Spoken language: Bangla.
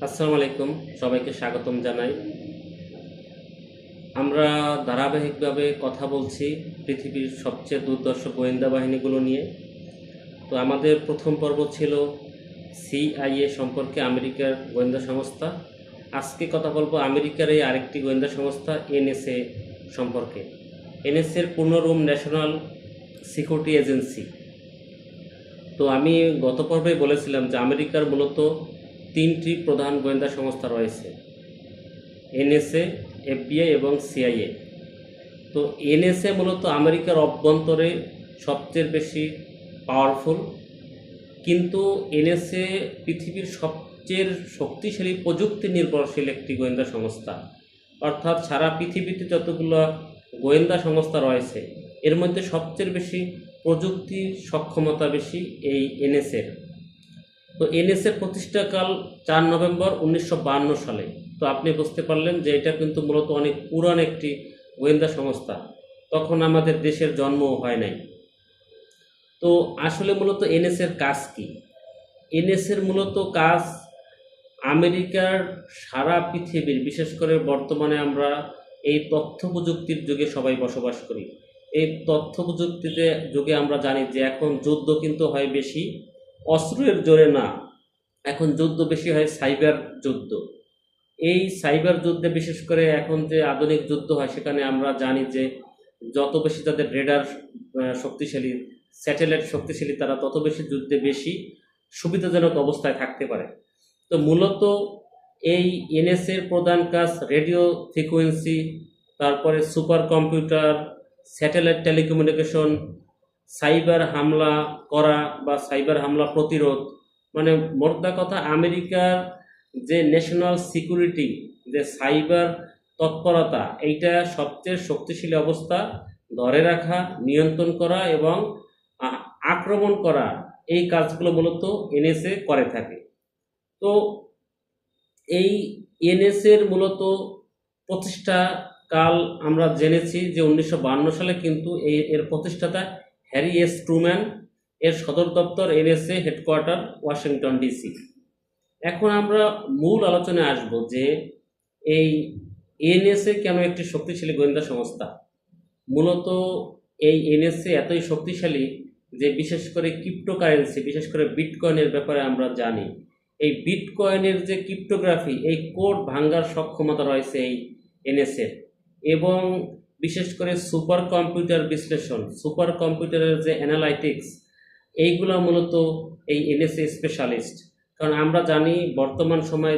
আসসালামু আলাইকুম, সবাইকে স্বাগতম জানাই। আমরা ধারাবাহিকভাবে কথা বলছি পৃথিবীর সবচেয়ে দুর্ধর্ষ গোয়েন্দা বাহিনীগুলো নিয়ে। তো আমাদের প্রথম পর্ব ছিল সিআইএ সম্পর্কে, আমেরিকার গোয়েন্দা সংস্থা। আজকে কথা বলবো আমেরিকার এই আরেকটি গোয়েন্দা সংস্থা এনএসএ সম্পর্কে। এনএসএর পূর্ণরূপ ন্যাশনাল সিকিউরিটি এজেন্সি। তো আমি গত পর্বে বলেছিলাম যে আমেরিকার মূলত তিনটি প্রধান গোয়েন্দা সংস্থা রয়েছে: এনএসএ, এফবিআই এবং সিআইএ। তো এনএসএ মূলত আমেরিকার অভ্যন্তরে সবচেয়ে বেশি পাওয়ারফুল, কিন্তু এনএসএ পৃথিবীর সবচেয়ে শক্তিশালী প্রযুক্তি নির্ভরশীল একটি গোয়েন্দা সংস্থা। অর্থাৎ সারা পৃথিবীতে যতগুলো গোয়েন্দা সংস্থা রয়েছে এর মধ্যে সবচেয়ে বেশি প্রযুক্তি সক্ষমতা বেশি এই এনএসএর। তো এনএসএর প্রতিষ্ঠাকাল 4 নভেম্বর 1952 সালে। তো আপনি বুঝতে পারলেন যে এটা কিন্তু মূলত অনেক পুরান একটি গোয়েন্দা সংস্থা, তখন আমাদের দেশের জন্মও হয় নাই। তো আসলে মূলত এনএসএর কাজ কি? এনএসএর মূলত কাজ আমেরিকার সারা পৃথিবীর, বিশেষ করে বর্তমানে আমরা এই তথ্য প্রযুক্তির যুগে সবাই বসবাস করি। এই তথ্য প্রযুক্তিতে যুগে আমরা জানি যে এখন যুদ্ধ কিন্তু হয় বেশি অস্ত্রের জোরে না, এখন যুদ্ধ বেশি হয় সাইবার যুদ্ধ। এই সাইবার যুদ্ধে বিশেষ করে এখন যে আধুনিক যুদ্ধ হয় সেখানে আমরা জানি যে যত বেশি তাদের রেডার শক্তিশালী, স্যাটেলাইট শক্তিশালী, তারা তত বেশি যুদ্ধে বেশি সুবিধাজনক অবস্থায় থাকতে পারে। তো মূলত এই এনএসএর প্রধান কাজ রেডিও ফ্রিকোয়েন্সি, তারপরে super computer, satellite telecommunication, cyber হামলা করা বা সাইবার হামলা প্রতিরোধ। মানে মোদ্দা কথা, আমেরিকার যে ন্যাশনাল সিকিউরিটি, যে সাইবার তৎপরতা, এইটা সবচেয়ে শক্তিশালী অবস্থা ধরে রাখা, নিয়ন্ত্রণ করা এবং আক্রমণ করা, এই কাজগুলো মূলত এনএসএ করে থাকে। তো এই এনএসএর মূলত প্রতিষ্ঠা কাল আমরা জেনেছি যে 1952 সালে, কিন্তু এর প্রতিষ্ঠাতা হ্যারি এস ট্রুম্যান। এর সদর দপ্তর এনএসএ হেডকোয়ার্টার ওয়াশিংটন ডিসি। এখন আমরা মূল আলোচনায় আসব যে এই এনএসএ কেন একটি শক্তিশালী গোয়েন্দা সংস্থা। মূলত এই এনএসএ এতই শক্তিশালী যে বিশেষ করে ক্রিপ্টোকারেন্সি, বিশেষ করে বিটকয়েনের ব্যাপারে আমরা জানি। এই বিটকয়েনের যে ক্রিপ্টোগ্রাফি, এই কোড ভাঙ্গার সক্ষমতা রয়েছে এই এনএসএর। এবং বিশেষ করে সুপার কম্পিউটার বিশ্লেষণ, সুপার কম্পিউটারের যে অ্যানালাইটিক্স, এইগুলো মূলত এই এনএসএ স্পেশালিস্ট। কারণ আমরা জানি বর্তমান সময়ে